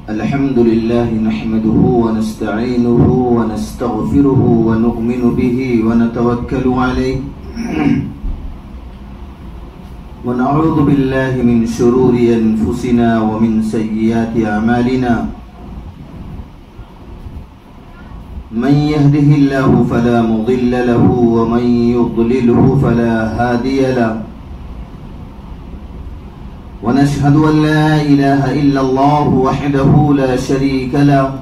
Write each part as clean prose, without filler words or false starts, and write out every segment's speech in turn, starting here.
الحمد لله نحمده ونستعينه ونستغفره ونؤمن به ونتوكل عليه ونعوذ بالله من شرور أنفسنا ومن سيئات أعمالنا من يهده الله فلا مضل له ومن يضلله فلا هادي له ونشهد أن لا إله إلا الله وحده لا شريك له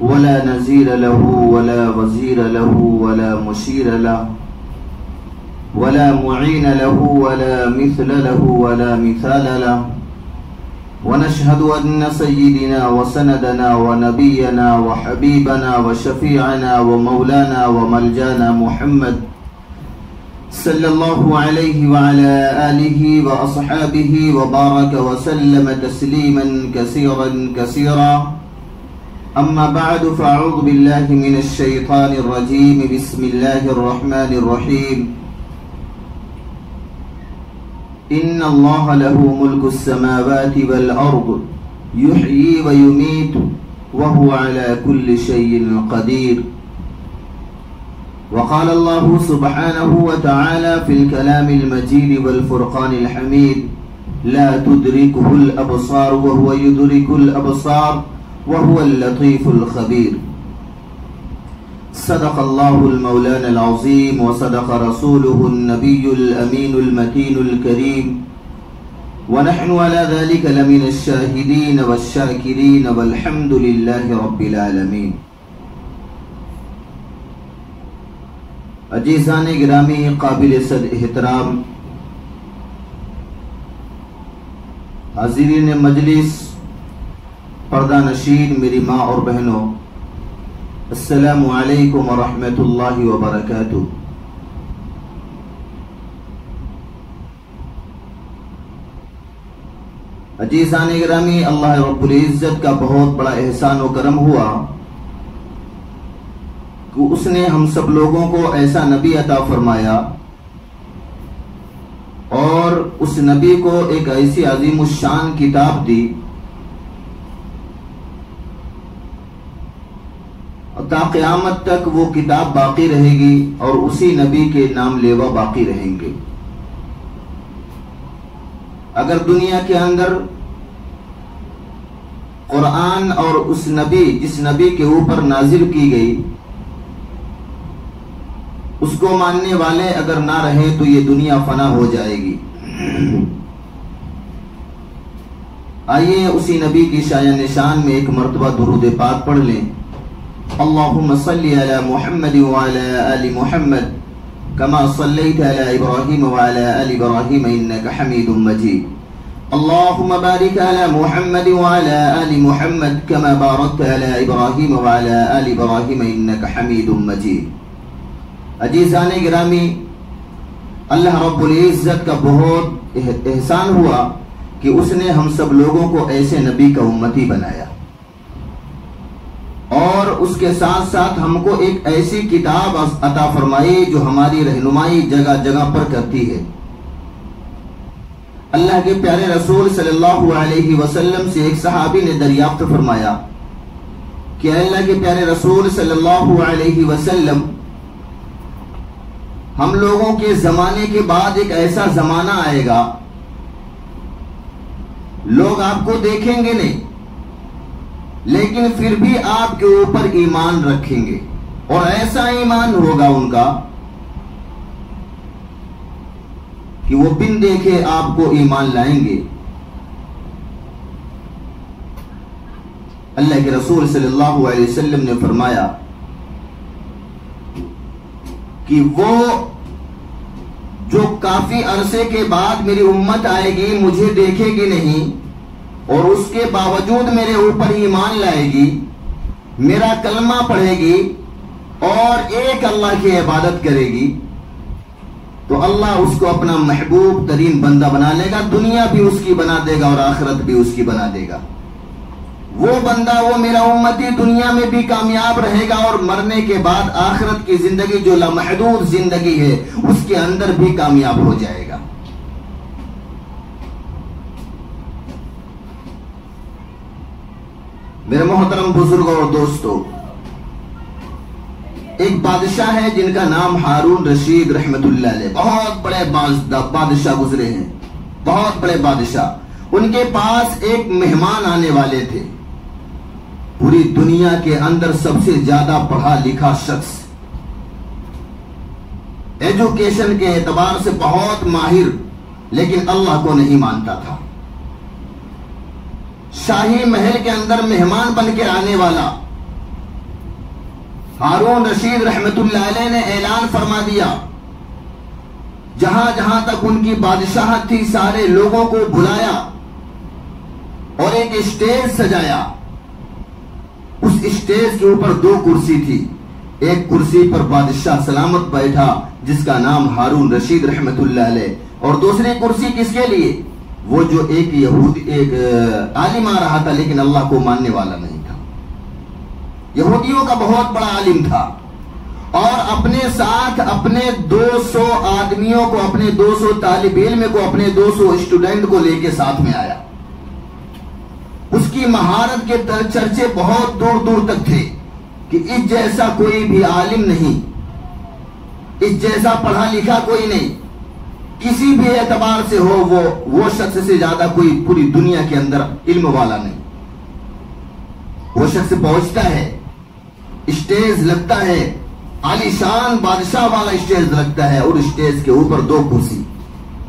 ولا نزير له ولا وزير له ولا مشير له ولا معين له ولا مثل له ولا مثال له ونشهد أن سيدنا وسندنا ونبينا وحبيبنا وشفيعنا ومولانا وملجانا محمد صلى الله عليه وعلى آله وأصحابه وبارك وسلم تسليما كثيرا كثيرا أما بعد فأعوذ بالله من الشيطان الرجيم بسم الله الرحمن الرحيم إن الله له ملك السماوات والأرض يحيي ويميت وهو على كل شيء قدير وقال الله سبحانه وتعالى في الكلام المجيد والفرقان الحميد لا تدركه الأبصار وهو يدرك الأبصار وهو اللطيف الخبير صدق الله المولانا العظيم وصدق رسوله النبي الأمين المتين الكريم ونحن على ذلك لمن الشاهدين والشاكرين والحمد لله رب العالمين. عزیزان گرامی قابل صد احترام حاضرین مجلس پردہ نشین میری ماں اور بہنوں، السلام علیکم ورحمۃ اللہ وبرکاتہ. عزیزان گرامی، اللہ رب العزت کا بہت بڑا احسان و کرم ہوا کہ اس نے ہم سب لوگوں کو ایسا نبی عطا فرمایا اور اس نبی کو ایک ایسی عظیم الشان کتاب دی تا قیامت تک وہ کتاب باقی رہے گی اور اسی نبی کے نام لیوا باقی رہیں گے. اگر دنیا کے اندر قرآن اور اس نبی جس نبی کے اوپر نازل کی گئی اس کو ماننے والے اگر نہ رہے تو یہ دنیا فنا ہو جائے گی. آئیے اسی نبی کی شایان نشان میں ایک مرتبہ درود پاک پڑھ لیں. اللهم صل على محمد وعلى آل محمد كما صليت على إبراهيم وعلى آل إبراهيم إنك حميد مجيد. اللهم بارك على محمد وعلى آل محمد كما باركت على إبراهيم وعلى آل إبراهيم إنك حميد مجيد. عزیزان گرامی، اللہ رب العزت کا بہت احسان ہوا کہ اس نے ہم سب لوگوں کو ایسے نبی کا امتی بنایا اور اس کے ساتھ ساتھ ہم کو ایک ایسی کتاب عطا فرمائی جو ہماری رہنمائی جگہ جگہ پر کرتی ہے. اللہ کے پیارے رسول صلی اللہ علیہ وسلم سے ایک صحابی نے دریافت فرمایا کہ اللہ کے پیارے رسول صلی اللہ علیہ وسلم، ہم لوگوں کے زمانے کے بعد ایک ایسا زمانہ آئے گا لوگ آپ کو دیکھیں گے نہیں لیکن پھر بھی آپ کے اوپر ایمان رکھیں گے اور ایسا ایمان ہوگا ان کا کہ وہ بن دیکھے آپ کو ایمان لائیں گے. اللہ کے رسول صلی اللہ علیہ وسلم نے فرمایا کہ وہ جو کافی عرصے کے بعد میری امت آئے گی، مجھے دیکھے گی نہیں اور اس کے باوجود میرے اوپر ایمان لائے گی، میرا کلمہ پڑھے گی اور ایک اللہ کی عبادت کرے گی، تو اللہ اس کو اپنا محبوب ترین بندہ بنا لے گا. دنیا بھی اس کی بنا دے گا اور آخرت بھی اس کی بنا دے گا. وہ بندہ، وہ میرا امتی دنیا میں بھی کامیاب رہے گا اور مرنے کے بعد آخرت کی زندگی جو لامحدود زندگی ہے اس کے اندر بھی کامیاب ہو جائے گا. میرے محترم بزرگوں اور دوستوں، ایک بادشاہ ہے جن کا نام ہارون رشید رحمت اللہ علیہ، بہت بڑے بادشاہ گزرے ہیں، بہت بڑے بادشاہ۔ ان کے پاس ایک مہمان آنے والے تھے، پوری دنیا کے اندر سب سے زیادہ پڑھا لکھا شخص، ایجوکیشن کے اعتبار سے بہت ماہر، لیکن اللہ کو نہیں مانتا تھا۔ شاہی محل کے اندر مہمان بن کے آنے والا ہارون رشید رحمت اللہ علیہ نے اعلان فرما دیا، جہاں جہاں تک ان کی بادشاہت تھی سارے لوگوں کو بلایا اور ایک اسٹیج سجایا۔ اس اسٹیج کے اوپر 2 کرسی تھی، ایک کرسی پر بادشاہ سلامت بیٹھا جس کا نام ہارون رشید رحمت اللہ علیہ، اور دوسری کرسی کس کے لیے؟ وہ جو ایک عالم آ رہا تھا لیکن اللہ کو ماننے والا نہیں تھا، یہودیوں کا بہت بڑا عالم تھا، اور اپنے ساتھ اپنے 200 آدمیوں کو، اپنے 200 طالب علم کو، اپنے 200 اسٹوڈنٹ کو لے کے ساتھ میں آیا۔ اس کی مہارت کے چرچے بہت دور دور تک تھے کہ اس جیسا کوئی بھی عالم نہیں، اس جیسا پڑھا لکھا کوئی نہیں، کسی بھی اعتبار سے ہو وہ شخص سے زیادہ کوئی پوری دنیا کے اندر علم والا نہیں۔ وہ شخص پہنچتا ہے، اسٹیج لگتا ہے، عالی شان بادشاہ والا اسٹیج لگتا ہے، اور اسٹیج کے اوپر 2 کرسی،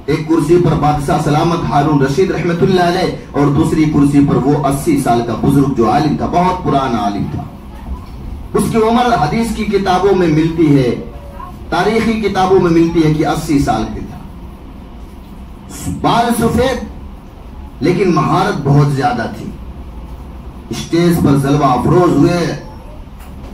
ایک کرسی پر بادشاہ سلامت ہارون رشید رحمت اللہ علیہ، اور دوسری کرسی پر وہ 80 سال کا بزرگ جو عالم تھا، بہت پرانا عالم تھا۔ اس کی عمر حدیث کی کتابوں میں ملتی ہے، تاریخی کتابوں میں ملتی ہے کہ 80 سال کے تھا، بال سفید لیکن مہارت بہت زیادہ تھی۔ اسٹیج پر جلوہ افروز ہوئے،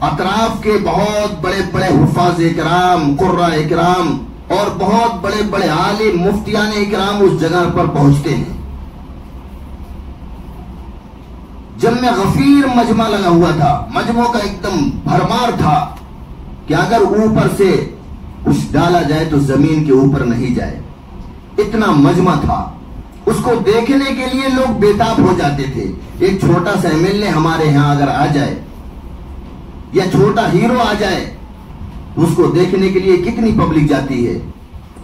اطراف کے بہت بڑے بڑے حفاظ اکرام، قراء اکرام اور بہت بڑے بڑے عالم، مفتیان اکرام اس جگہ پر پہنچتے ہیں۔ جمع غفیر مجمع لگا ہوا تھا، مجمع کا ایک دم بھرمار تھا کہ اگر اوپر سے کچھ ڈالا جائے تو زمین کے اوپر نہیں جائے، اتنا مجمع تھا۔ اس کو دیکھنے کے لیے لوگ بےتاب ہو جاتے تھے۔ ایک چھوٹا سا MLA ہمارے ہاں اگر آ جائے یا چھوٹا ہیرو آ جائے، اس کو دیکھنے کے لیے کتنی پبلک جاتی ہے۔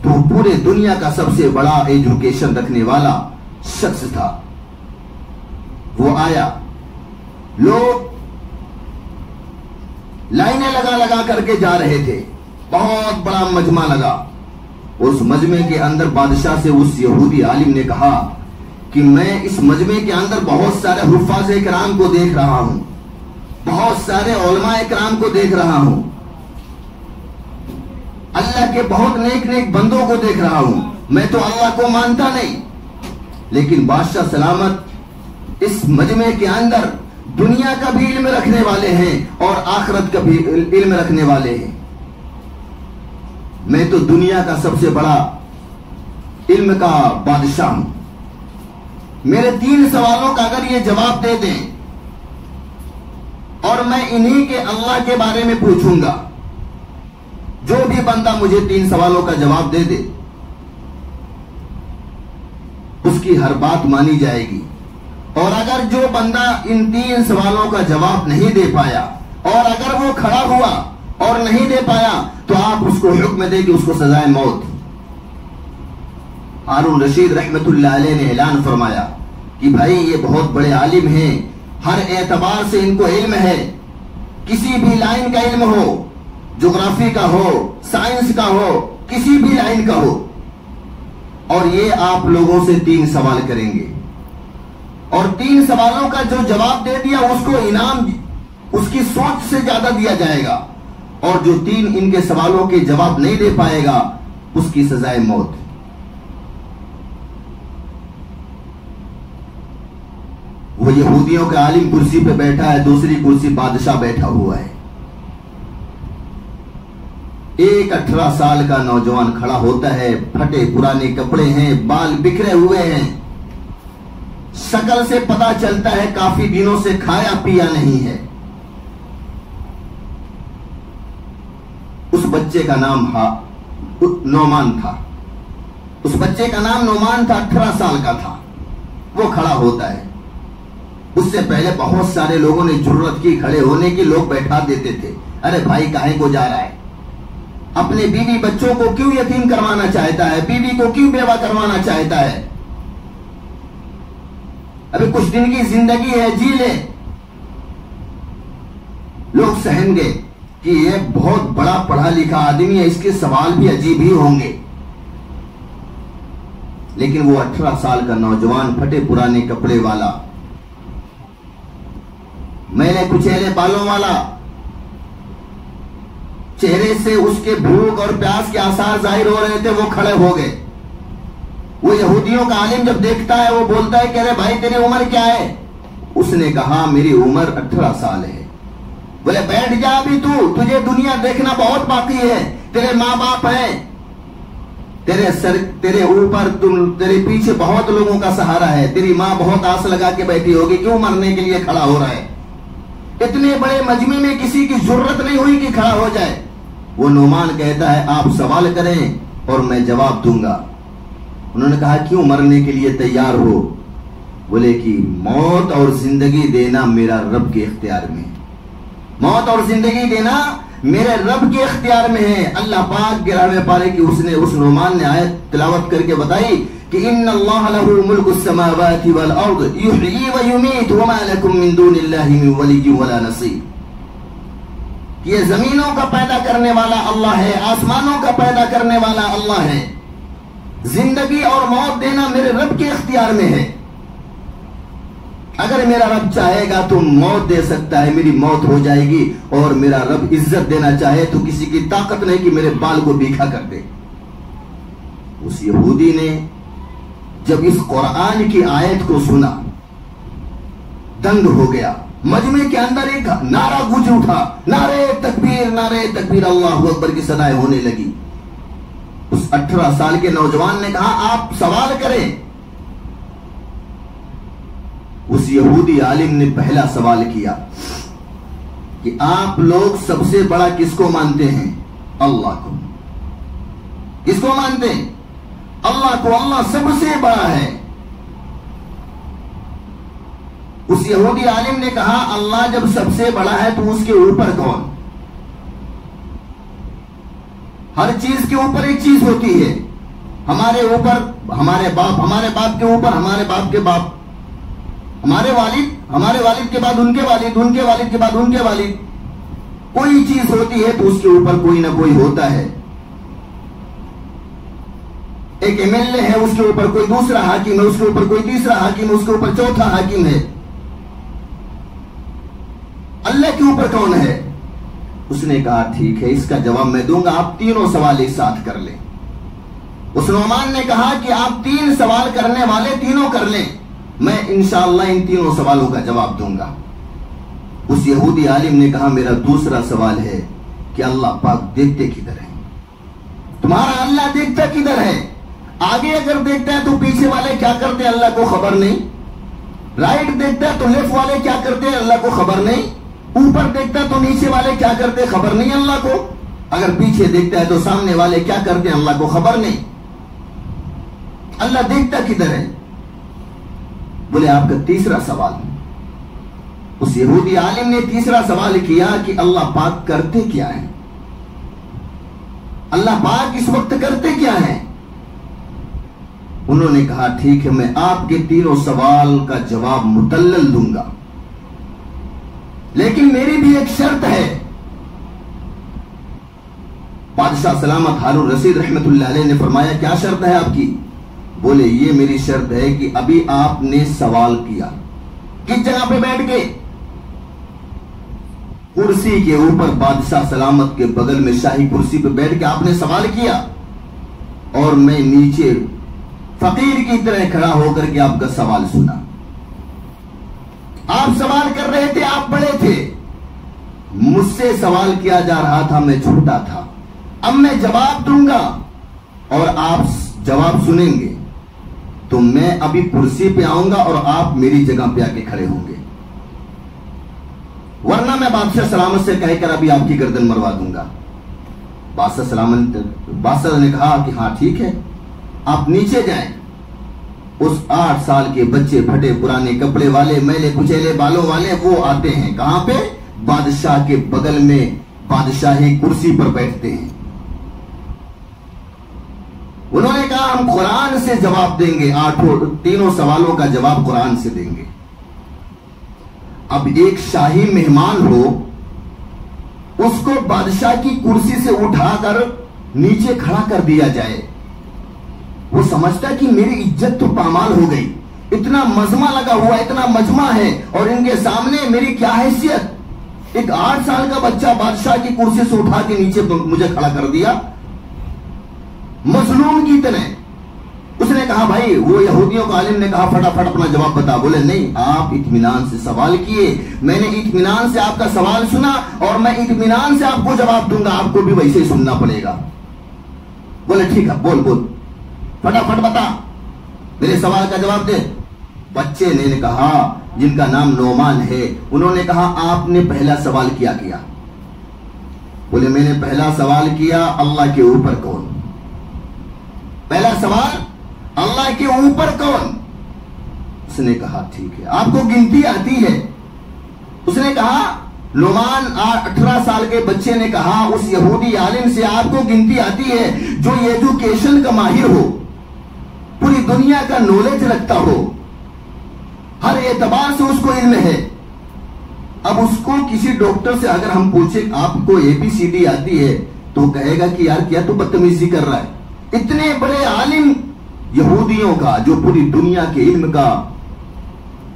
تو پورے دنیا کا سب سے بڑا ایجوکیشن رکھنے والا شخص تھا، وہ آیا۔ لوگ لائنیں لگا لگا کر کے جا رہے تھے، بہت بڑا مجمع لگا۔ اس مجمع کے اندر بادشاہ سے اس یہودی عالم نے کہا کہ میں اس مجمع کے اندر بہت سارے حفاظ کرام کو دیکھ رہا ہوں، بہت سارے علماء کرام کو دیکھ رہا ہوں، اللہ کے بہت نیک نیک بندوں کو دیکھ رہا ہوں، میں تو اللہ کو مانتا نہیں، لیکن بادشاہ سلامت اس مجمع کے اندر دنیا کا بھی علم رکھنے والے ہیں اور آخرت کا بھی علم رکھنے والے ہیں۔ میں تو دنیا کا سب سے بڑا علم کا بادشاہ ہوں۔ میرے 3 سوالوں کا اگر یہ جواب دے دیں اور میں انہی کے اللہ کے بارے میں پوچھوں گا، جو بھی بندہ مجھے 3 سوالوں کا جواب دے دے اس کی ہر بات مانی جائے گی، اور اگر جو بندہ ان 3 سوالوں کا جواب نہیں دے پایا اور اگر وہ کھڑا ہوا اور نہیں دے پایا تو آپ اس کو حکم دے کہ اس کو سزائے موت۔ ہارون رشید رحمت اللہ علیہ نے اعلان فرمایا کہ بھائی یہ بہت بڑے عالم ہیں، ہر اعتبار سے ان کو علم ہے، کسی بھی لائن کا علم ہو، جغرافی کا ہو، سائنس کا ہو، کسی بھی لائن کا ہو، اور یہ آپ لوگوں سے 3 سوال کریں گے، اور 3 سوالوں کا جو جواب دے دیا اس کو انعام اس کی سوچ سے زیادہ دیا جائے گا، اور جو 3 ان کے سوالوں کے جواب نہیں دے پائے گا اس کی سزائے موت۔ وہ یہودیوں کا عالم کرسی پہ بیٹھا ہے، دوسری کرسی بادشاہ بیٹھا ہوا ہے۔ ایک 18 سال کا نوجوان کھڑا ہوتا ہے، پھٹے پرانے کپڑے ہیں، بال بکھرے ہوئے ہیں، شکل سے پتا چلتا ہے کافی دنوں سے کھایا پیا نہیں ہے۔ اس بچے کا نام نعمان تھا، اس بچے کا نام نعمان تھا، 18 سال کا تھا۔ وہ کھڑا ہوتا ہے، اس سے پہلے بہت سارے لوگوں نے جرت کی کھڑے ہونے کی، لوگ بیٹھا دیتے تھے، ارے بھائی کاہے کو جا رہا ہے، اپنے بیوی بچوں کو کیوں یتیم کروانا چاہتا ہے، بیوی کو کیوں بیوہ کروانا چاہتا ہے، ابھی کچھ دن کی زندگی ہے، جی لے۔ لوگ سہم گئے کہ یہ بہت بڑا پڑھا لکھا آدمی ہے، اس کے سوال بھی عجیب ہی ہوں گے، لیکن وہ 18 سال کا نوجوان، پھٹے پرانے کپڑے والا، میلے کچیلے بالوں والا، چہرے سے اس کے بھوک اور پیاس کے آثار ظاہر ہو رہے تھے، وہ کھڑے ہو گئے۔ وہ یہودیوں کا عالم جب دیکھتا ہے وہ بولتا ہے کہ ارے بھائی تیری عمر کیا ہے؟ اس نے کہا میری عمر 18 سال ہے۔ بولے بیٹھ جا ابھی تجھے دنیا دیکھنا بہت باقی ہے، تیرے ماں باپ ہیں، تیرے اوپر تیرے پیچھے بہت لوگوں کا سہارا ہے، تیری ماں بہت آس لگا کے بیٹھی ہوگی، کیوں مرنے کے لیے کھڑا ہو رہا ہے؟ اتنے بڑے مجمع میں کسی کی ضرورت نہیں ہوئی کہ کھڑا ہو جائے۔ وہ نعمان کہتا ہے آپ سوال کریں اور میں جواب دوں گا۔ انہوں نے کہا کیوں مرنے کے لیے تیار ہو؟ بولے کہ موت اور زندگی دینا میرا رب کے اختیار میں ہے، موت اور زندگی دینا میرے رب کے اختیار میں ہے۔ اللہ پاک گراں پارے کہ اس نعمان نے آیت تلاوت کر کے بتائی کہ ان اللہ لہ ملک السماوات والارض یحیی و یمیت وما لکم من دون اللہ من ولی ولا نصیر۔ یہ زمینوں کا پیدا کرنے والا اللہ ہے، آسمانوں کا پیدا کرنے والا اللہ ہے، زندگی اور موت دینا میرے رب کے اختیار میں ہے۔ اگر میرا رب چاہے گا تو موت دے سکتا ہے، میری موت ہو جائے گی، اور میرا رب عزت دینا چاہے تو کسی کی طاقت نہیں کہ میرے بال کو بھیکھا کر دے۔ اس یہودی نے جب اس قرآن کی آیت کو سنا دنگ ہو گیا، مجمع کے اندر ایک نعرہ گونج اٹھا، نعرے تکبیر، نعرے تکبیر، اللہ اکبر کی صدائیں ہونے لگی۔ اس 18 سال کے نوجوان نے کہا آپ سوال کریں۔ اس یہودی عالم نے پہلا سوال کیا کہ آپ لوگ سب سے بڑا کس کو مانتے ہیں؟ اللہ کو۔ کس کو مانتے ہیں؟ اللہ کو۔ اللہ سب سے بڑا ہے۔ اس یہودی عالم نے کہا اللہ جب سب سے بڑا ہے تو اس کے اوپر کون؟ ہر چیز کے اوپر ایک چیز ہوتی ہے، ہمارے اوپر ہمارے باپ، ہمارے باپ کے اوپر ہمارے باپ کے باپ، ہمارے والد کے بعد ان کے والد، ان کے والد کے بعد ان کے والد، کوئی چیز ہوتی ہے تو اس کے اوپر کوئی نہ کوئی ہوتا ہے۔ ایک ایم ایل اے ہے، اس کے اوپر کوئی دوسرا حاکم ہے، اس کے اوپر کوئی تیسرا حاکم ہے، اس کے اوپر چوتھا حاکم ہے۔ اللہ کے اوپر کون ہے؟ اس نے کہا ٹھیک ہے اس کا جواب میں دوں گا، آپ تینوں سوال ایک ساتھ کر لیں۔ اس نعمان نے کہا کہ آپ 3 سوال کرنے والے تینوں کر لیں، میں انشاءاللہ ان تینوں سوالوں کا جواب دوں گا۔ اس یہودی عالم نے کہا میرا دوسرا سوال ہے کہ اللہ پاک دیکھتے کدھر ہے؟ تمہارا اللہ دیکھتا کدھر ہے؟ آگے اگر دیکھتا ہے تو پیچھے والے کیا کرتے ہیں اللہ کو خبر نہیں، رائٹ دیکھتا ہے تو لیفٹ والے کیا کرتے ہیں اللہ کو خبر نہیں، اوپر دیکھتا ہے تو نیچے والے کیا کرتے ہیں خبر نہیں اللہ کو، اگر پیچھے دیکھتا ہے تو سامنے والے کیا کرتے ہیں اللہ کو خبر نہیں۔ اللہ دیکھتا کدھر ہے؟ بولے آپ کا تیسرا سوال۔ اس یہودی عالم نے تیسرا سوال کیا کہ اللہ پاک کرتے کیا ہیں؟ اللہ پاک اس وقت کرتے کیا ہیں؟ انہوں نے کہا ٹھیک ہے میں آپ کے تینوں سوال کا جواب مدلل دوں گا، لیکن میری بھی ایک شرط ہے۔ بادشاہ سلامت ہارون رشید رحمت اللہ علیہ نے فرمایا کیا شرط ہے آپ کی؟ بولے یہ میری شرط ہے کہ ابھی آپ نے سوال کیا، کس جگہ پہ بیٹھ کے؟ کرسی کے اوپر، بادشاہ سلامت کے بغل میں شاہی کرسی پہ بیٹھ کے آپ نے سوال کیا، اور میں نیچے فقیر کی طرح کھڑا ہو کر کے آپ کا سوال سنا۔ آپ سوال کر رہے تھے، آپ بڑے تھے، مجھ سے سوال کیا جا رہا تھا، میں چھوٹا تھا، اب میں جواب دوں گا اور آپ جواب سنیں گے تو میں ابھی کرسی پہ آؤں گا اور آپ میری جگہ پہ آ کے کھڑے ہوں گے، ورنہ میں بادشاہ سلامت سے کہہ کر ابھی آپ کی گردن مروا دوں گا۔ بادشاہ نے کہا کہ ہاں ٹھیک ہے آپ نیچے جائیں۔ اس 8 سال کے بچے پھٹے پرانے کپڑے والے میلے کچیلے بالوں والے وہ آتے ہیں کہاں پہ؟ بادشاہ کے بغل میں بادشاہی کرسی پر بیٹھتے ہیں. انہوں نے کہا ہم قرآن سے جواب دیں گے، 3 سوالوں کا جواب قرآن سے دیں گے. اب ایک شاہی مہمان ہو، اس کو بادشاہ کی کرسی سے اٹھا کر نیچے کھڑا کر دیا جائے، وہ سمجھتا کہ میری عزت تو پامال ہو گئی، اتنا مجمع لگا ہوا، اتنا مجمع ہے اور ان کے سامنے میری کیا حیثیت؟ ایک 8 سال کا بچہ بادشاہ کی کرسی سے اٹھا کے نیچے مجھے کھڑا کر دیا مظلوم کی طرح. اس نے کہا بھائی، وہ یہودیوں کا عالم نے کہا فٹافٹ اپنا جواب بتا. بولے نہیں، آپ اطمینان سے سوال کیے، میں نے اطمینان سے آپ کا سوال سنا اور میں اطمینان سے آپ کو جواب دوں گا، آپ کو بھی ویسے ہی سننا پڑے گا. بولے ٹھیک ہے، بول فٹافٹ بتا، میرے سوال کا جواب دے. بچے نے کہا جن کا نام نعمان ہے، انہوں نے کہا آپ نے پہلا سوال کیا؟ بولے میں نے پہلا سوال کیا اللہ کے اوپر کون. پہلا سوال اللہ کے اوپر کون. اس نے کہا ٹھیک ہے، آپ کو گنتی آتی ہے؟ اس نے کہا نعمان 18 سال کے بچے نے کہا اس یہودی عالم سے آپ کو گنتی آتی ہے جو ایجوکیشن کا ماہر ہو، پوری دنیا کا نالج رکھتا ہو، ہر اعتبار سے اس کو علم ہے. اب اس کو کسی ڈاکٹر سے اگر ہم پوچھیں آپ کو ABCD آتی ہے تو کہے گا کہ یار کیا تو بدتمیزی کر رہا ہے. اتنے بڑے عالم یہودیوں کا جو پوری دنیا کے علم کا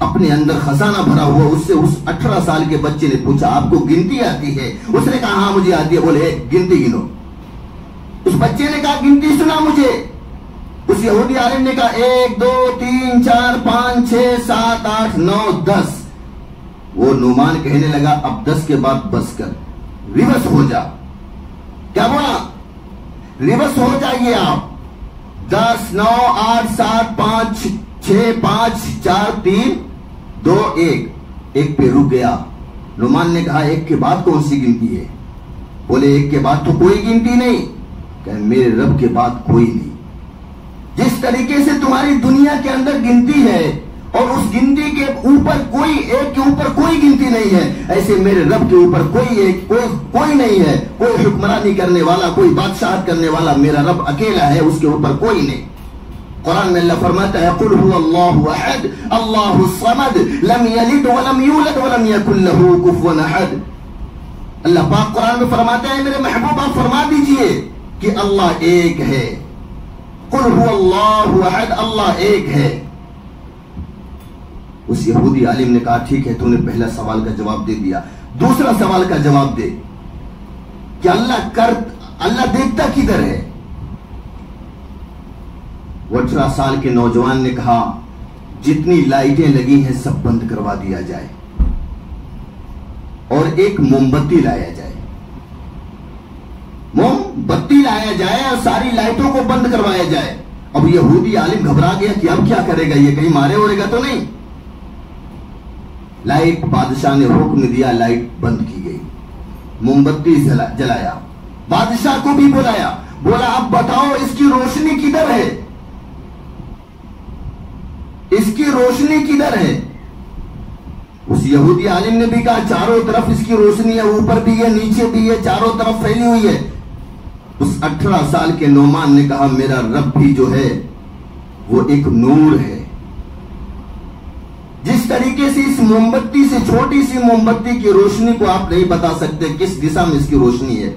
اپنے اندر خزانہ بھرا ہوا، اس سے اس 18 سال کے بچے نے پوچھا آپ کو گنتی آتی ہے؟ اس نے کہا ہاں مجھے آتی ہے. بولے گنتی گنو. اس بچے نے کہا گنتی سنا مجھے. اس یہودی عالم نے کہا 1 2 3 4 5 6 7 8 9 10. وہ نعمان کہنے لگا اب 10 کے بعد بس کر، ریورس ہو جا. کیا بولا؟ ریورس ہو جائیے آپ. 10 9 8 7 5 6 5 4 3 2 1. ایک پہ رک گیا. نعمان نے کہا 1 کے بعد کون سی گنتی ہے؟ بولے 1 کے بعد تو کوئی گنتی نہیں. کہ میرے رب کے بعد کوئی نہیں. جس طریقے سے تمہاری دنیا کے اندر گنتی ہے اور اس گنتی کے اوپر کوئی ایک کے اوپر کوئی گنتی نہیں ہے، ایسے میرے رب کے اوپر کوئی نہیں ہے. کوئی حکمرانی کرنے والا، کوئی بادشاہت کرنے والا میرا رب اکیلا ہے، اس کے اوپر کوئی نہیں. قرآن میں اللہ فرماتا ہے قل هو اللہ احد اللہ الصمد لم یلد ولم یولد ولم یکن له کفوا احد. اللہ پاک قرآن میں فرماتا ہے میرے محبوب آپ فرما دیجئے کہ اللہ ایک ہے. قل هو اللہ احد، اللہ ایک ہے. اس یہودی عالم نے کہا ٹھیک ہے تو نے پہلا سوال کا جواب دے دیا، دوسرا سوال کا جواب دے کہ اللہ دیکھتا کدھر ہے. وہ 18 سال کے نوجوان نے کہا جتنی لائٹیں لگی ہیں سب بند کروا دیا جائے اور ایک موم بتی لایا جائے. موم بتی لایا جائے اور ساری لائٹوں کو بند کروایا جائے. اب یہودی عالم گھبرا گیا کہ اب کیا کرے گا، یہ کہیں مارے اڑے گا تو نہیں. لائٹ بادشاہ نے حکم دیا، لائٹ بند کی گئی، موم بتی جلایا. بادشاہ کو بھی بلایا، بولا اب بتاؤ اس کی روشنی کدھر ہے، اس کی روشنی کدھر ہے. اس یہودی عالم نے بھی کہا چاروں طرف اس کی روشنی ہے، اوپر بھی ہے نیچے بھی ہے، چاروں طرف پھیلی ہوئی ہے. اس 18 سال کے نعمان نے کہا میرا رب بھی جو ہے وہ ایک نور ہے. جس طریقے سے اس موم بتی سے، چھوٹی سی موم بتی کی روشنی کو آپ نہیں بتا سکتے کس دشا میں اس کی روشنی ہے،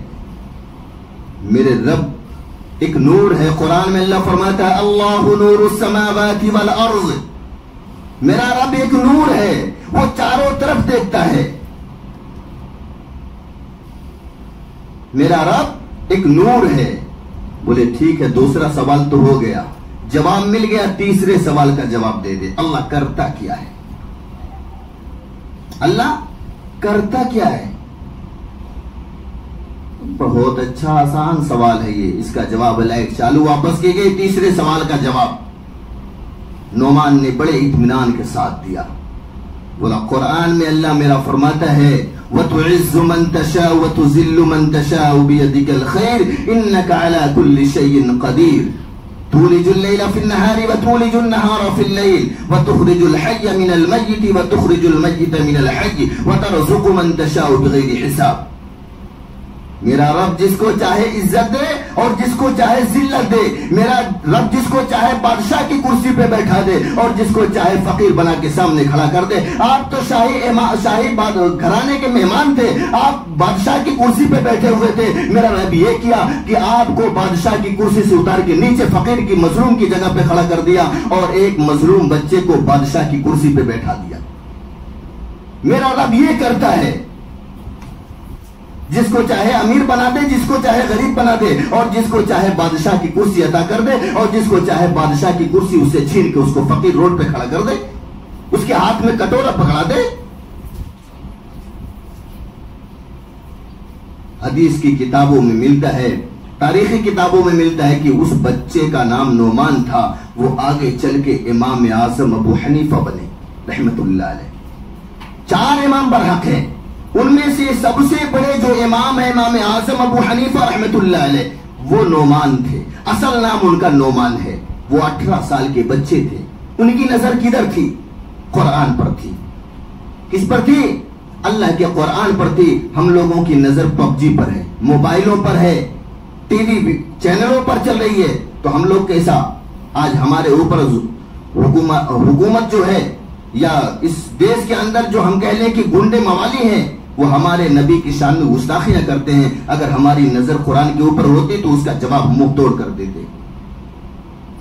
میرے رب ایک نور ہے. قرآن میں اللہ فرماتا ہے اللہ نور السماوات والارض، میرا رب ایک نور ہے، وہ چاروں طرف دیکھتا ہے. میرا رب ایک نور ہے. بولے ٹھیک ہے دوسرا سوال تو ہو گیا، جواب مل گیا. تیسرے سوال کا جواب دے دے اللہ کرتا کیا ہے، اللہ کرتا کیا ہے. بہت اچھا آسان سوال ہے یہ، اس کا جواب لائٹ چالو واپس کی گئی. تیسرے سوال کا جواب نعمان نے بڑے اطمینان کے ساتھ دیا. بولا قرآن میں اللہ میرا فرماتا ہے وَتُعِزُّ مَن تَشَاءُ وَتُذِلُّ مَن تَشَاءُ بِيَدِكَ الْخَيْرُ إِنَّكَ عَلَى كُلِّ شَيْءٍ قَدِيرٌ. تولج الليل في النهار وتولج النهار في الليل وتخرج الحي من الميت وتخرج الميت من الحي وترزق من تشاء بغیر حساب. میرا رب جس کو چاہے عزت دے اور جس کو چاہے ذلت دے. میرا رب جس کو چاہے بادشاہ کی کرسی پہ بیٹھا دے اور جس کو چاہے فقیر بنا کے سامنے کھڑا کر دے. آپ تو شاہی گھرانے کے مہمان تھے, آپ بادشاہ کی کرسی پہ بیٹھے ہوئے تھے. میرا رب یہ کیا کہ آپ کو بادشاہ کی کرسی سے اتار کے نیچے فقیر کی مظلوم کی جگہ پہ کھڑا کر دیا اور ایک مظلوم بچے کو بادشاہ کی کرسی پہ بیٹھا دیا. میرا رب یہ کرتا ہے, جس کو چاہے امیر بنا دے, جس کو چاہے غریب بنا دے, اور جس کو چاہے بادشاہ کی کرسی عطا کر دے, اور جس کو چاہے بادشاہ کی کرسی اسے چھین کے اس کو فقیر روڈ پہ کھڑا کر دے, اس کے ہاتھ میں کٹورا پکڑا دے. حدیث کی کتابوں میں ملتا ہے, تاریخی کتابوں میں ملتا ہے کہ اس بچے کا نام نعمان تھا. وہ آگے چل کے امام اعظم ابو حنیفہ بنے رحمت اللہ علیہ. 4 امام برحق ہیں, ان میں سے سب سے بڑے جو امام ہے امام اعظم ابو حنیفہ رحمت اللہ علیہ, وہ نعمان تھے. اصل نام ان کا نعمان ہے. وہ 18 سال کے بچے تھے. ان کی نظر کدھر تھی؟ قرآن پر تھی. کس پر تھی؟ اللہ کے قرآن پر تھی. ہم لوگوں کی نظر پب جی پر ہے, موبائلوں پر ہے, ٹی وی چینلوں پر چل رہی ہے. تو ہم لوگ کیسا آج ہمارے اوپر حکومت جو ہے یا اس دیش کے اندر جو ہم کہہ لیں کہ گنڈے موالی ہیں, وہ ہمارے نبی کی شان میں گستاخیاں کرتے ہیں. اگر ہماری نظر قرآن کے اوپر ہوتی تو اس کا جواب منہ توڑ کر دیتے.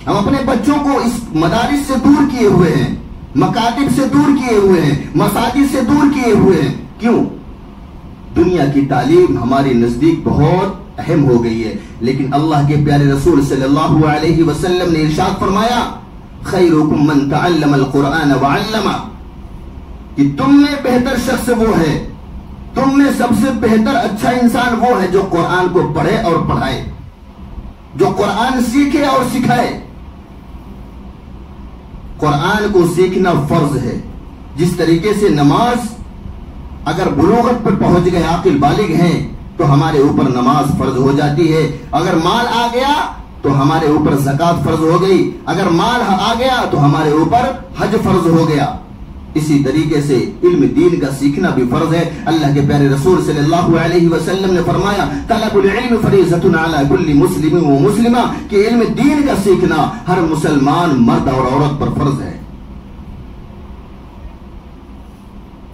ہم اپنے بچوں کو اس مدارس سے دور کیے ہوئے ہیں, مکاتب سے دور کیے ہوئے ہیں, مساجد سے دور کیے ہوئے ہیں. کیوں؟ دنیا کی تعلیم ہمارے نزدیک بہت اہم ہو گئی ہے. لیکن اللہ کے پیارے رسول صلی اللہ علیہ وسلم نے ارشاد فرمایا, خیرکم من تعلم القرآن وعلمہ, کہ تم میں بہتر شخص وہ ہے, تم میں سب سے بہتر اچھا انسان وہ ہے جو قرآن کو پڑھے اور پڑھائے, جو قرآن سیکھے اور سکھائے. قرآن کو سیکھنا فرض ہے. جس طریقے سے نماز اگر بلوغت پر پہنچ گئے, عاقل بالغ ہیں, تو ہمارے اوپر نماز فرض ہو جاتی ہے. اگر مال آ گیا تو ہمارے اوپر زکوٰۃ فرض ہو گئی. اگر مال آ گیا تو ہمارے اوپر حج فرض ہو گیا. اسی طریقے سے علم دین کا سیکھنا بھی فرض ہے. اللہ کے پیارے رسول صلی اللہ علیہ وسلم نے فرمایا, طلب العلم فریضۃ علی کل مسلم و مسلمہ, کہ علم دین کا سیکھنا ہر مسلمان مرد اور عورت پر فرض ہے.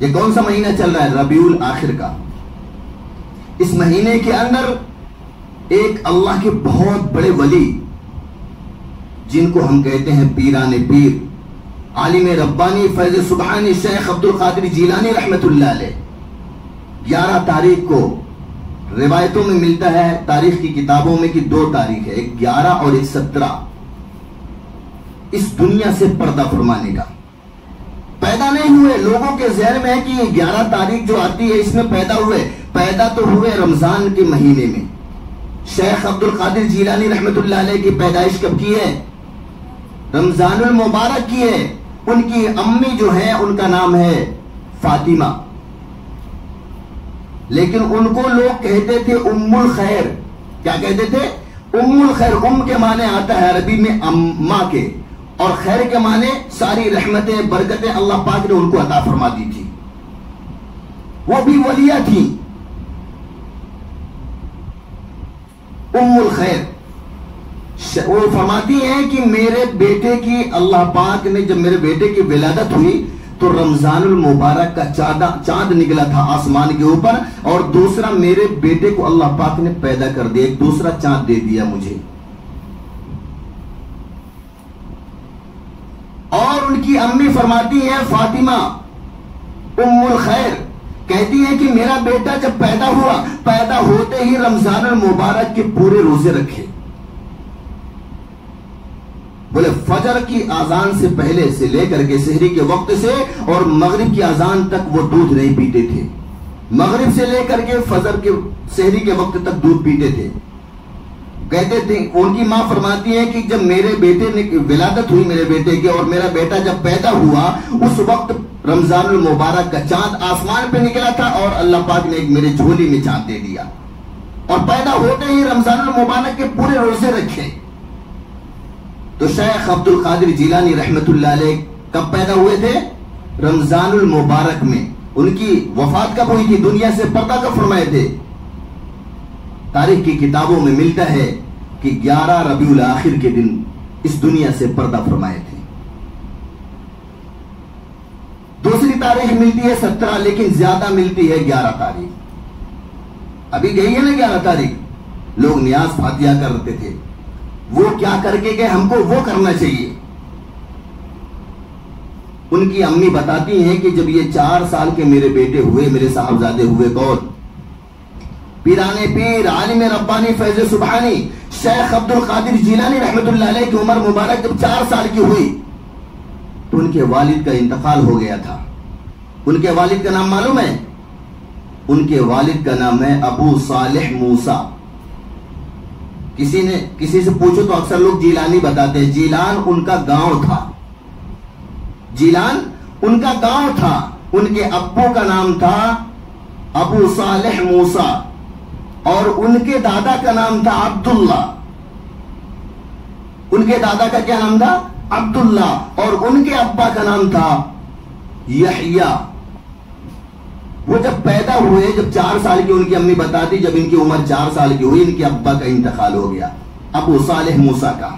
یہ کون سا مہینہ چل رہا ہے؟ ربیع الاخر کا. اس مہینے کے اندر ایک اللہ کے بہت بڑے ولی, جن کو ہم کہتے ہیں پیران پیر, عالم ربانی فیض سبحانی شیخ عبد القادر جیلانی رحمت اللہ علیہ, 11 تاریخ کو روایتوں میں ملتا ہے, تاریخ کی کتابوں میں کہ 2 تاریخ ہے, ایک 11 اور ایک 17, اس دنیا سے پردہ فرمانے کا. پیدا نہیں ہوئے, لوگوں کے ذہن میں ہے کہ یہ 11 تاریخ جو آتی ہے اس میں پیدا ہوئے. پیدا تو ہوئے رمضان کے مہینے میں. شیخ عبد القادر جیلانی رحمت اللہ علیہ کی پیدائش کب کی ہے؟ رمضان المبارک کی ہے. ان کی امی جو ہے ان کا نام ہے فاطمہ, لیکن ان کو لوگ کہتے تھے ام الخیر. کیا کہتے تھے؟ ام الخیر. ام کے معنی آتا ہے عربی میں اماں کے, اور خیر کے معنی ساری رحمتیں برکتیں اللہ پاک نے ان کو عطا فرما دی تھی. وہ بھی ولیہ تھی, ام الخیر. وہ فرماتی ہیں کہ میرے بیٹے کی اللہ پاک نے, جب میرے بیٹے کی ولادت ہوئی تو رمضان المبارک کا چاند نکلا تھا آسمان کے اوپر, اور دوسرا میرے بیٹے کو اللہ پاک نے پیدا کر دیا, ایک دوسرا چاند دے دیا مجھے. اور ان کی امی فرماتی ہیں فاطمہ ام الخیر, کہتی ہیں کہ میرا بیٹا جب پیدا ہوا, پیدا ہوتے ہی رمضان المبارک کے پورے روزے رکھے. بولے فجر کی اذان سے پہلے سے لے کر کے سحری کے وقت سے اور مغرب کی اذان تک وہ دودھ نہیں پیتے تھے. مغرب سے لے کر کے فجر کے سحری کے وقت تک دودھ پیتے تھے. کہتے تھے, ان کی ماں فرماتی ہے کہ جب میرے بیٹے نے ولادت ہوئی میرے بیٹے کی, اور میرا بیٹا جب پیدا ہوا, اس وقت رمضان المبارک کا چاند آسمان پہ نکلا تھا, اور اللہ پاک نے ایک میرے جھولی میں چاند دے دیا, اور پیدا ہوتے ہی رمضان المبارک کے پورے روزے رکھے. تو شیخ عبد القادر جیلانی رحمت اللہ علیہ کب پیدا ہوئے تھے؟ رمضان المبارک میں. ان کی وفات کب ہوئی تھی؟ دنیا سے پردہ کب فرمائے تھے؟ تاریخ کی کتابوں میں ملتا ہے کہ 11 ربیع الاخر کے دن اس دنیا سے پردہ فرمائے تھے. دوسری تاریخ ملتی ہے 17، لیکن زیادہ ملتی ہے 11 تاریخ. ابھی گئی ہے نا 11 تاریخ. لوگ نیاز فاتحہ کرتے تھے، وہ کیا کر کے گئے، ہم کو وہ کرنا چاہیے. ان کی امی بتاتی ہیں کہ جب یہ 4 سال کے میرے بیٹے ہوئے، میرے صاحبزادے ہوئے، کون؟ پیرانے پیر عالم ربانی فیض سبحانی شیخ عبد القادر جیلانی رحمت اللہ علیہ کی عمر مبارک جب 4 سال کی ہوئی تو ان کے والد کا انتقال ہو گیا تھا. ان کے والد کا نام معلوم ہے؟ ان کے والد کا نام ہے ابو صالح موسیٰ. کسی سے پوچھو تو اکثر لوگ جیلانی بتاتے ہیں. جیلان ان کا گاؤں تھا. جیلان ان کا گاؤں تھا. ان کے ابو کا نام تھا ابو صالح موسیٰ اور ان کے دادا کا نام تھا عبداللہ. ان کے دادا کا کیا نام تھا؟ عبداللہ. اور ان کے ابا کا نام تھا یحییٰ. وہ جب پیدا ہوئے، جب 4 سال کی، ان کی امی بتاتی جب ان کی عمر 4 سال کی ہوئی ان کے ابا کا انتقال ہو گیا، ابو صالح موسیٰ کا.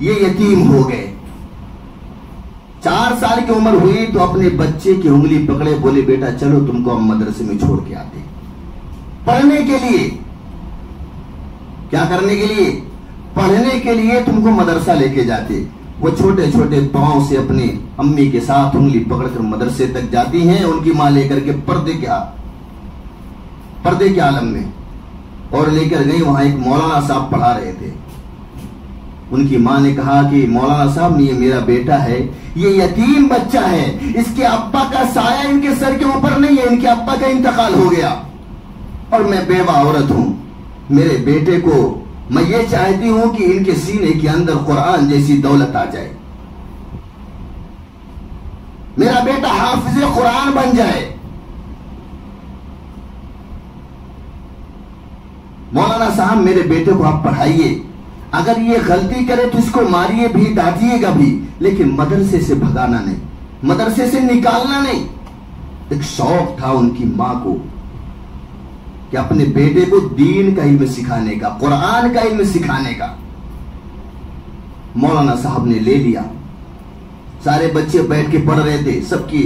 یہ یتیم ہو گئے. 4 سال کی عمر ہوئی تو اپنے بچے کی انگلی پکڑے، بولے بیٹا چلو تم کو ہم مدرسے میں چھوڑ کے آتے. پڑھنے کے لیے. کیا کرنے کے لیے؟ پڑھنے کے لیے تم کو مدرسہ لے کے جاتے. وہ چھوٹے چھوٹے پاؤں سے اپنی امی کے ساتھ انگلی پکڑ کر مدرسے تک جاتی ہیں، ان کی ماں لے کر کے پردے کے عالم میں، اور لے کر گئی. وہاں ایک مولانا صاحب پڑھا رہے تھے. ان کی ماں نے کہا کہ مولانا صاحب یہ میرا بیٹا ہے، یہ یتیم بچہ ہے، اس کے ابا کا سایہ ان کے سر کے اوپر نہیں ہے، ان کے ابا کا انتقال ہو گیا اور میں بیوہ عورت ہوں. میرے بیٹے کو میں یہ چاہتی ہوں کہ ان کے سینے کے اندر قرآن جیسی دولت آ جائے، میرا بیٹا حافظ قرآن بن جائے. مولانا صاحب میرے بیٹے کو آپ پڑھائیے، اگر یہ غلطی کرے تو اس کو ماریے بھی، ڈانٹیے گا بھی، لیکن مدرسے سے بھگانا نہیں، مدرسے سے نکالنا نہیں. ایک شوق تھا ان کی ماں کو کہ اپنے بیٹے کو دین کا علم سکھانے کا، قرآن کا علم سکھانے کا. مولانا صاحب نے لے لیا. سارے بچے بیٹھ کے پڑھ رہے تھے، سب کی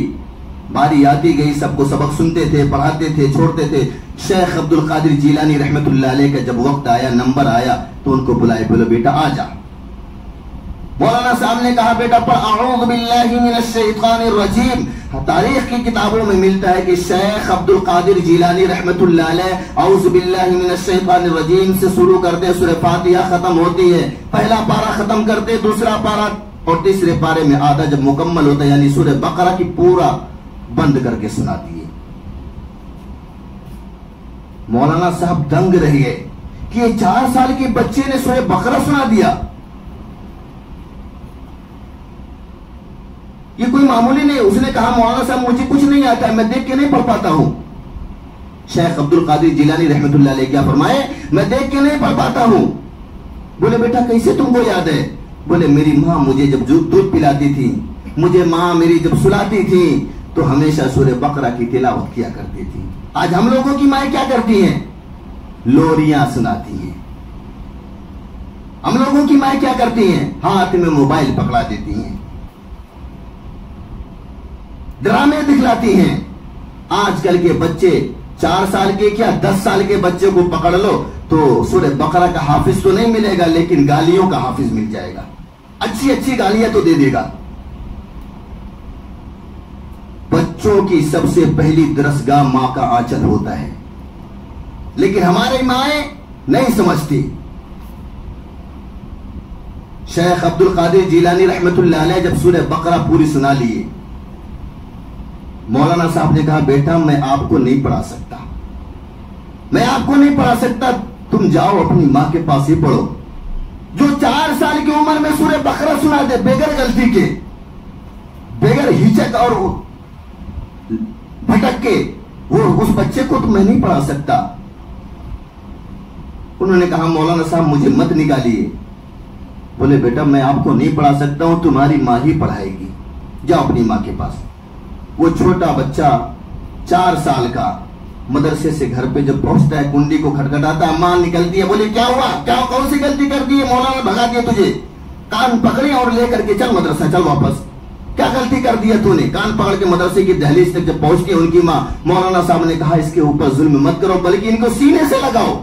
باری آتی گئی، سب کو سبق سنتے تھے، پڑھاتے تھے، چھوڑتے تھے. شیخ عبد القادر جیلانی رحمت اللہ علیہ کا جب وقت آیا، نمبر آیا تو ان کو بلائے، بولو بیٹا آ جا. مولانا صاحب نے کہا بیٹا پڑھ اعوذ باللہ من الشیطان الرجیم. تاریخ کی کتابوں میں ملتا ہے کہ شیخ عبد القادر جیلانی رحمت اللہ علیہ اعوذ باللہ من الشیطان الرجیم سے شروع کرتے، سورہ فاتحہ ختم ہوتی ہے، پہلا پارہ ختم کرتے، دوسرا پارہ اور تیسرے پارے میں آدھا جب مکمل ہوتا ہے، یعنی سورہ بقرہ کی پورا بند کر کے سناتی ہے. مولانا صاحب دنگ رہ گئے کہ یہ 4 سال کے بچے نے سورہ بقرہ سنا دیا. یہ کوئی معمولی نہیں. اس نے کہا مولانا صاحب مجھے کچھ نہیں آتا ہے، میں دیکھ کے نہیں پڑھ پاتا ہوں. شیخ عبد القادر جیلانی رحمت اللہ علیہ کیا فرمائے؟ میں دیکھ کے نہیں پڑھ پاتا ہوں. بولے بیٹا کیسے تم کو یاد ہے؟ بولے میری ماں مجھے جب دودھ پلاتی تھی، مجھے ماں میری جب سلاتی تھی تو ہمیشہ سورہ بقرہ کی تلاوت کیا کرتی تھی. آج ہم لوگوں کی مائیں کیا کرتی ہیں؟ لوریاں سناتی ہیں. ہم لوگوں کی مائیں کیا کرتی ہیں؟ ہاتھ میں موبائل پکڑا دیتی ہیں، ڈرامے دکھلاتی ہیں. آج کل کے بچے 4 سال کے کیا 10 سال کے بچے کو پکڑ لو تو سورہ بقرہ کا حافظ تو نہیں ملے گا، لیکن گالیوں کا حافظ مل جائے گا. اچھی گالیاں تو دے دے گا. بچوں کی سب سے پہلی درسگاہ ماں کا آنچل ہوتا ہے، لیکن ہماری مائیں نہیں سمجھتی. شیخ عبد القادر جیلانی رحمت اللہ علیہ جب سورہ بقرہ پوری سنا لیے، مولانا صاحب نے کہا بیٹا میں آپ کو نہیں پڑھا سکتا، میں آپ کو نہیں پڑھا سکتا، تم جاؤ اپنی ماں کے پاس ہی پڑھو. جو 4 سال کی عمر میں سورہ بقرہ سنا دے بغیر غلطی کے، بغیر ہچک اور بھٹک کے، وہ اس بچے کو تو میں نہیں پڑھا سکتا. انہوں نے کہا مولانا صاحب مجھے مت نکالیے، بولے بیٹا میں آپ کو نہیں پڑھا سکتا ہوں، تمہاری ماں ہی پڑھائے گی، جاؤ اپنی ماں کے پاس۔ وہ چھوٹا بچہ 4 سال کا مدرسے سے گھر پہ جب پہنچتا ہے کنڈی کو کھٹکھٹاتا ہے، ماں نکلتی ہے، بولے کیا ہوا، کیا کون سی غلطی کر دی ہے، مولانا بھگا دیا تجھے، کان پکڑی اور لے کر کے چل مدرسہ، چل واپس، کیا غلطی کر دیا تو نے؟ کان پکڑ کے مدرسے کی دہلیز تک جب پہنچتی ہے ان کی ماں، مولانا صاحب نے کہا اس کے اوپر ظلم مت کرو بلکہ ان کو سینے سے لگاؤ،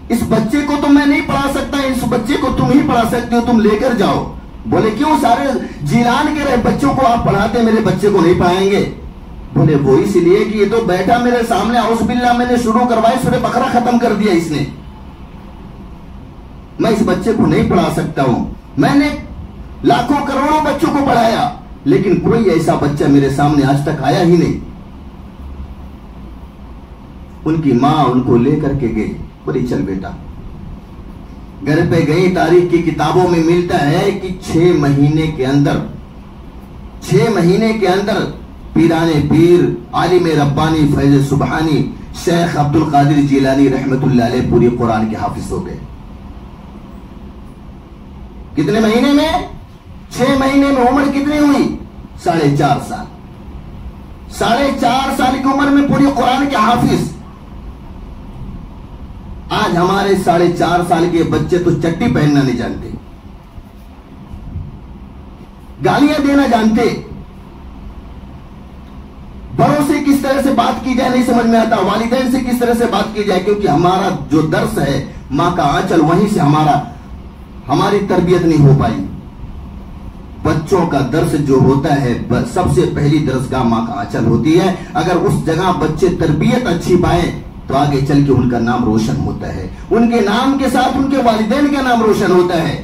اس بچے کو تو میں نہیں پڑھا سکتا، اس بچے کو تم ہی پڑھا سکتے ہو، تم لے کر جاؤ۔ بولے کیوں، سارے جیلان کے رہے بچوں کو آپ پڑھاتے، میرے بچے کو نہیں پڑھائیں گے؟ بولے وہ اس لیے کہ یہ تو بیٹھا میرے سامنے، اعوذ باللہ میں نے شروع کروائی، سورہ بقرہ ختم کر دیا اس نے، میں اس بچے کو نہیں پڑھا سکتا ہوں۔ میں نے لاکھوں کروڑوں بچوں کو پڑھایا لیکن کوئی ایسا بچہ میرے سامنے آج تک آیا ہی نہیں۔ ان کی ماں ان کو لے کر کے گئی، بولی چل بیٹا، گھر پہ گئی، تاریخ کی کتابوں میں ملتا ہے کہ 6 مہینے کے اندر پیران پیر، عالم ربانی، فیض سبحانی، شیخ عبد القادر جیلانی رحمت اللہ علیہ پوری قرآن کے حافظ ہو گئے۔ کتنے مہینے میں؟ 6 مہینے میں۔ عمر کتنی ہوئی؟ 4.5 سال۔ 4.5 سال کی عمر میں پوری قرآن کے حافظ۔ آج ہمارے 4.5 سال کے بچے تو چٹی پہننا نہیں جانتے، گالیاں دینا جانتے، بڑوں سے کس طرح سے بات کی جائے نہیں سمجھ میں آتا، والدین سے کس طرح سے بات کی جائے، کیونکہ ہمارا جو درس ہے ماں کا آنچل، وہیں سے ہماری تربیت نہیں ہو پائی۔ بچوں کا درس جو ہوتا ہے سب سے پہلی درسگاہ ماں کا آنچل ہوتی ہے، اگر اس جگہ بچے تربیت اچھی پائیں تو آگے چل کے ان کا نام روشن ہوتا ہے، ان کے نام کے ساتھ ان کے والدین کا نام روشن ہوتا ہے۔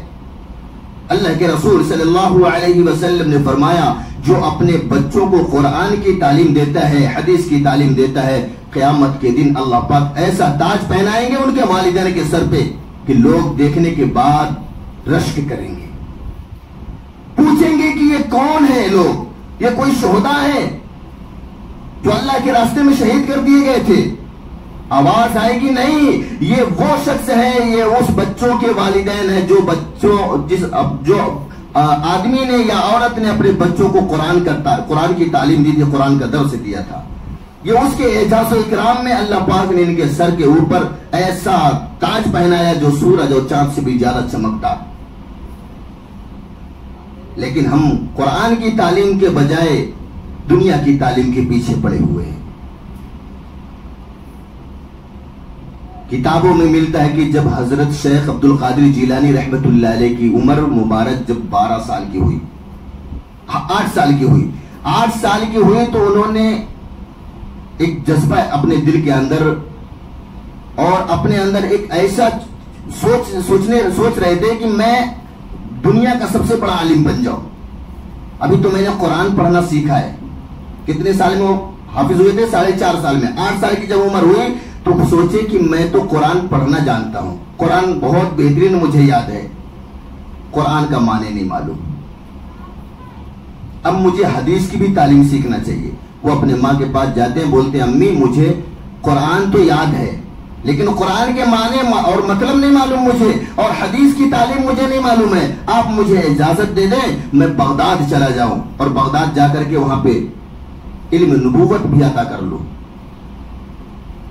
اللہ کے رسول صلی اللہ علیہ وسلم نے فرمایا جو اپنے بچوں کو قرآن کی تعلیم دیتا ہے، حدیث کی تعلیم دیتا ہے، قیامت کے دن اللہ پاک ایسا تاج پہنائیں گے ان کے والدین کے سر پہ کہ لوگ دیکھنے کے بعد رشک کریں گے، پوچھیں گے کہ یہ کون ہے، لوگ یہ کوئی شہداء ہیں جو اللہ کے راستے میں شہید کر دیے گئے تھے۔ آواز آئے گی نہیں، یہ وہ شخص ہے، یہ اس بچوں کے والدین ہیں جو آدمی نے یا عورت نے اپنے بچوں کو قرآن کی تعلیم دی تھی، قرآن کا درس دیا تھا۔ یہ اس کے اعزاز و اکرام میں اللہ پاک نے ان کے سر کے اوپر ایسا تاج پہنایا جو سورج اور چاند سے بھی زیادہ چمکتا۔ لیکن ہم قرآن کی تعلیم کے بجائے دنیا کی تعلیم کے پیچھے پڑے ہوئے ہیں۔ کتابوں میں ملتا ہے کہ جب حضرت شیخ عبد القادر جیلانی رحمت اللہ علیہ کی عمر مبارک جب 12 سال کی ہوئی، 8 سال کی ہوئی تو انہوں نے ایک جذبہ اپنے دل کے اندر اور اپنے اندر ایک ایسا سوچ رہے تھے کہ میں دنیا کا سب سے بڑا عالم بن جاؤں۔ ابھی تو میں نے قرآن پڑھنا سیکھا ہے۔ کتنے سال میں وہ حافظ ہوئے تھے؟ 4.5 سال میں۔ 8 سال کی جب عمر ہوئی تو سوچے کہ میں تو قرآن پڑھنا جانتا ہوں، قرآن بہت بہترین مجھے یاد ہے، قرآن کا معنی نہیں معلوم، اب مجھے حدیث کی بھی تعلیم سیکھنا چاہیے۔ وہ اپنے ماں کے پاس جاتے ہیں، بولتے ہیں امی مجھے قرآن تو یاد ہے لیکن قرآن کے معنی اور مطلب نہیں معلوم مجھے، اور حدیث کی تعلیم مجھے نہیں معلوم ہے، آپ مجھے اجازت دے دیں میں بغداد چلا جاؤں اور بغداد جا کر کے وہاں پہ علم نبوت بھی عطا کر لوں،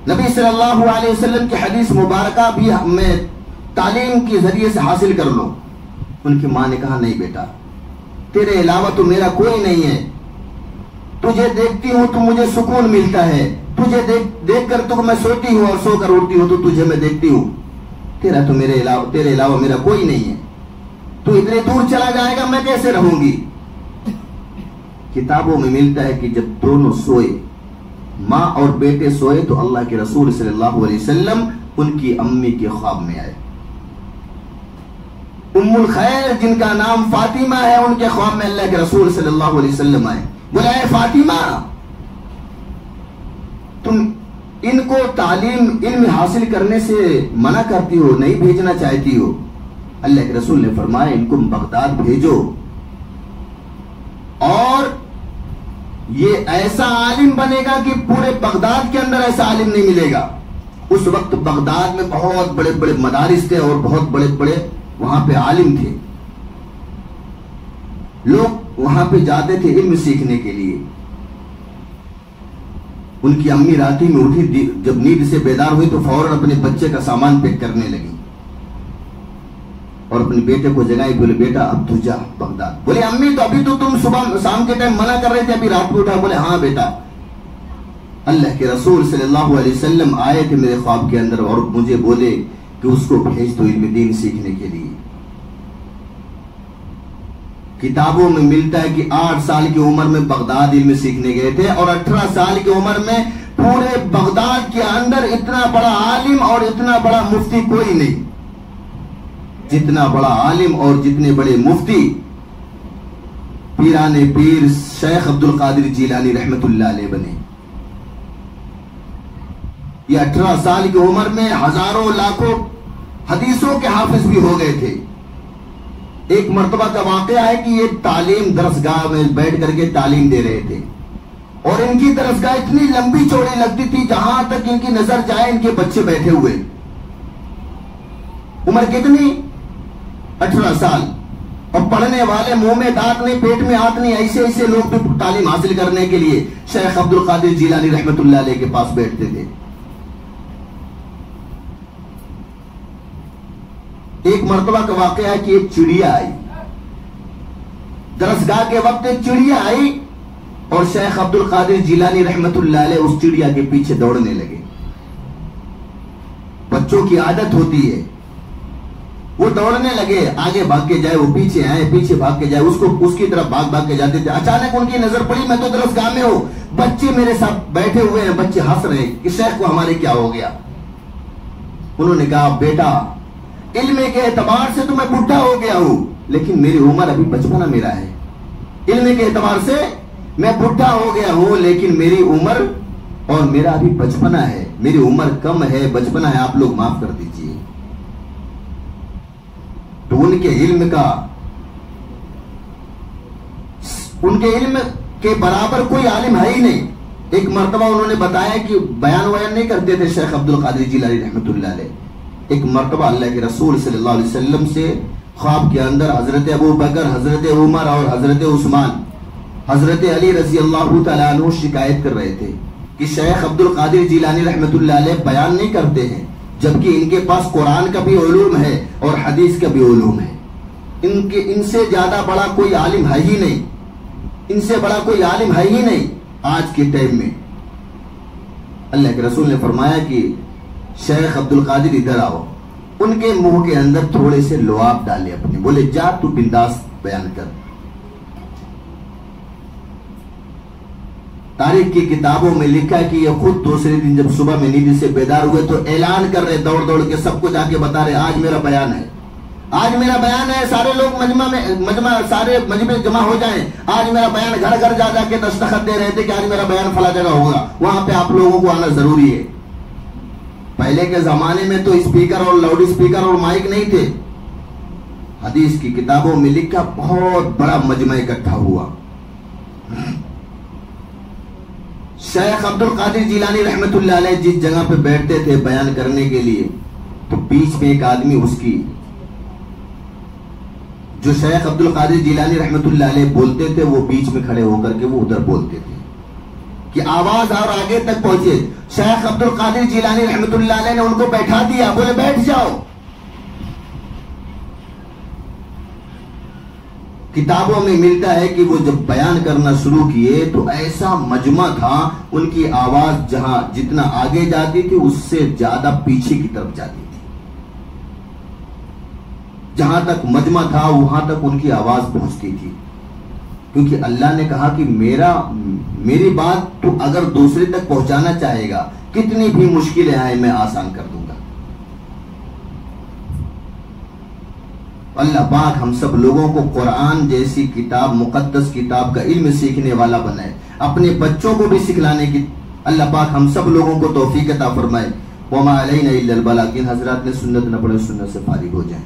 نبی صلی اللہ علیہ وسلم کی حدیث مبارکہ بھی میں تعلیم کے ذریعے سے حاصل کر لوں۔ ان کی ماں نے کہا نہیں بیٹا، تیرے علاوہ تو میرا کوئی نہیں ہے، تجھے دیکھتی ہوں تو مجھے سکون ملتا ہے، تجھے دیکھ کر تو میں سوتی ہوں اور سو کر اٹھتی ہوں تو تجھے میں دیکھتی ہوں، تیرے علاوہ میرا کوئی نہیں ہے، تو اتنے دور چلا جائے گا میں کیسے رہوں گی؟ کتابوں میں ملتا ہے کہ جب دونوں سوئے، ماں اور بیٹے سوئے، تو اللہ کے رسول صلی اللہ علیہ وسلم ان کی امی کے خواب میں آئے، ام الخیر جن کا نام فاطمہ ہے، ان کے خواب میں اللہ کے رسول صلی اللہ علیہ وسلم آئے، بولے اے فاطمہ تم ان کو علم حاصل کرنے سے منع کرتی ہو، نہیں بھیجنا چاہتی ہو؟ اللہ کے رسول نے فرمایا ان کو بغداد بھیجو، اور یہ ایسا عالم بنے گا کہ پورے بغداد کے اندر ایسا عالم نہیں ملے گا، اس وقت بغداد میں بہت بڑے بڑے مدارس تھے اور بہت بڑے بڑے وہاں پہ عالم تھے. لوگ وہاں پہ جاتے تھے علم سیکھنے کے لیے. ان کی امی راتی میں اٹھی, جب نیند سے بیدار ہوئی تو فوراً اپنے بچے کا سامان پیک کرنے لگی اور اپنے بیٹے کو جگائی. بولے بیٹا اب تو جا بغداد. بولے امی تو ابھی تو تم صبح شام کے ٹائم منع کر رہے تھے, ابھی رات کو اٹھا. بولے ہاں بیٹا, اللہ کے رسول صلی اللہ علیہ وسلم آئے تھے میرے خواب کے اندر اور مجھے بولے کہ اس کو بھیج دو علم دین سیکھنے کے لیے. کتابوں میں ملتا ہے کہ 8 سال کی عمر میں بغداد علم سیکھنے گئے تھے اور 18 سال کی عمر میں پورے بغداد کے اندر اتنا بڑا عالم اور اتنا بڑا مفتی کوئی نہیں. جتنا بڑا عالم اور جتنے بڑے مفتی پیران پیر شیخ عبد القادر جیلانی رحمت اللہ علیہ بنے. یہ 18 سال کی عمر میں ہزاروں لاکھوں حدیثوں کے حافظ بھی ہو گئے تھے. ایک مرتبہ کا واقعہ ہے کہ یہ تعلیم درسگاہ میں بیٹھ کر کے تعلیم دے رہے تھے اور ان کی درسگاہ اتنی لمبی چوڑی لگتی تھی جہاں تک ان کی نظر جائے ان کے بچے بیٹھے ہوئے. عمر کتنی؟ 18 سال. اور پڑھنے والے منہ میں دانت نہیں, پیٹ میں ہاتھ نہیں, ایسے ایسے لوگ بھی تعلیم حاصل کرنے کے لیے شیخ عبد القادر جیلانی رحمت اللہ علیہ کے پاس بیٹھتے تھے. ایک مرتبہ کا واقعہ ہے کہ ایک چڑیا آئی درسگاہ کے وقت. ایک چڑیا آئی اور شیخ عبد القادر جیلانی رحمت اللہ علیہ اس چڑیا کے پیچھے دوڑنے لگے. بچوں کی عادت ہوتی ہے, وہ دوڑنے لگے, آگے بھاگ کے جائے, وہ پیچھے آئے, پیچھے بھاگ کے جائے, اس کی طرف بھاگ کے جاتے تھے. اچانک ان کی نظر پڑی, میں تو درسگاہ میں ہوں, بچے میرے ساتھ بیٹھے ہوئے ہیں, بچے ہنس رہے ہیں کہ شیخ کو ہمارے کیا ہو گیا. انہوں نے کہا بیٹا علم کے اعتبار سے تو میں بڈھا ہو گیا ہوں لیکن میری عمر ابھی بچپنا میرا ہے. علم کے اعتبار سے میں بڈھا ہو گیا ہوں لیکن میری عمر اور میرا ابھی بچپنا ہے, میری عمر کم ہے, بچپنا ہے, آپ لوگ معاف کر دیجئے. تو ان کے علم کے برابر کوئی عالم ہے ہی نہیں. ایک مرتبہ انہوں نے بتایا کہ بیان نہیں کرتے تھے شیخ عبد القادر جیلانی رحمت اللہ علیہ. ایک مرتبہ اللہ کے رسول صلی اللہ علیہ وسلم سے خواب کے اندر حضرت ابو بکر, حضرت عمر اور حضرت عثمان, حضرت علی رضی اللہ تعالیٰ عنہ شکایت کر رہے تھے کہ شیخ عبد القادر جیلانی رحمت اللہ علیہ بیان نہیں کرتے ہیں جبکہ ان کے پاس قرآن کا بھی علوم ہے اور حدیث کا بھی علوم ہے. ان سے زیادہ بڑا کوئی عالم ہے ہی نہیں, ان سے بڑا کوئی عالم ہے ہی نہیں آج کے ٹائم میں. اللہ کے رسول نے فرمایا کہ شیخ عبد القادر ادھر آؤ. ان کے منہ کے اندر تھوڑے سے لعاب ڈالے اپنے, بولے جا تو بنداس بیان کر. تاریخ کی کتابوں میں لکھا ہے کہ یہ خود دوسرے دن جب صبح میں نیند سے بیدار ہوئے تو اعلان کر رہے, دوڑ دوڑ کے سب کو جا کے بتا رہے آج میرا بیان ہے, آج میرا بیان ہے, سارے لوگ سارے مجمع جمع ہو جائیں, آج میرا بیان. گھر گھر جا جا کے دستخط دے رہے تھے کہ آج میرا بیان فلاں جگہ ہوگا, وہاں پہ آپ لوگوں کو آنا ضروری ہے. پہلے کے زمانے میں تو اسپیکر اور لاؤڈ اسپیکر اور مائک نہیں تھے. حدیث کی کتابوں میں لکھا بہت بڑا مجمع اکٹھا ہوا. شیخ عبد القادر جیلانی رحمت اللہ علیہ جس جگہ پہ بیٹھتے تھے بیان کرنے کے لیے تو بیچ میں ایک آدمی اس کی جو شیخ عبد القادر جیلانی رحمت اللہ علیہ بولتے تھے وہ بیچ میں کھڑے ہو کر کے وہ ادھر بولتے تھے کہ آواز اور آگے تک پہنچے. شیخ عبد القادر جیلانی رحمت اللہ علیہ نے ان کو بیٹھا دیا, بولے بیٹھ جاؤ. کتابوں میں ملتا ہے کہ وہ جب بیان کرنا شروع کیے تو ایسا مجمع تھا, ان کی آواز جہاں جتنا آگے جاتی تھی اس سے زیادہ پیچھے کی طرف جاتی تھی. جہاں تک مجمع تھا وہاں تک ان کی آواز پہنچتی تھی, کیونکہ اللہ نے کہا کہ میری بات تو اگر دوسرے تک پہنچانا چاہے گا کتنی بھی مشکلیں آئیں میں آسان کر دوں گا. اللہ پاک ہم سب لوگوں کو قرآن جیسی کتاب, مقدس کتاب کا علم سیکھنے والا بنائے, اپنے بچوں کو بھی سکھلانے کی اللہ پاک ہم سب لوگوں کو توفیق عطا فرمائے. وما علینا الا البلاغ. حضرات نے سنت نہ پڑھے سنت سے فارغ ہو جائیں.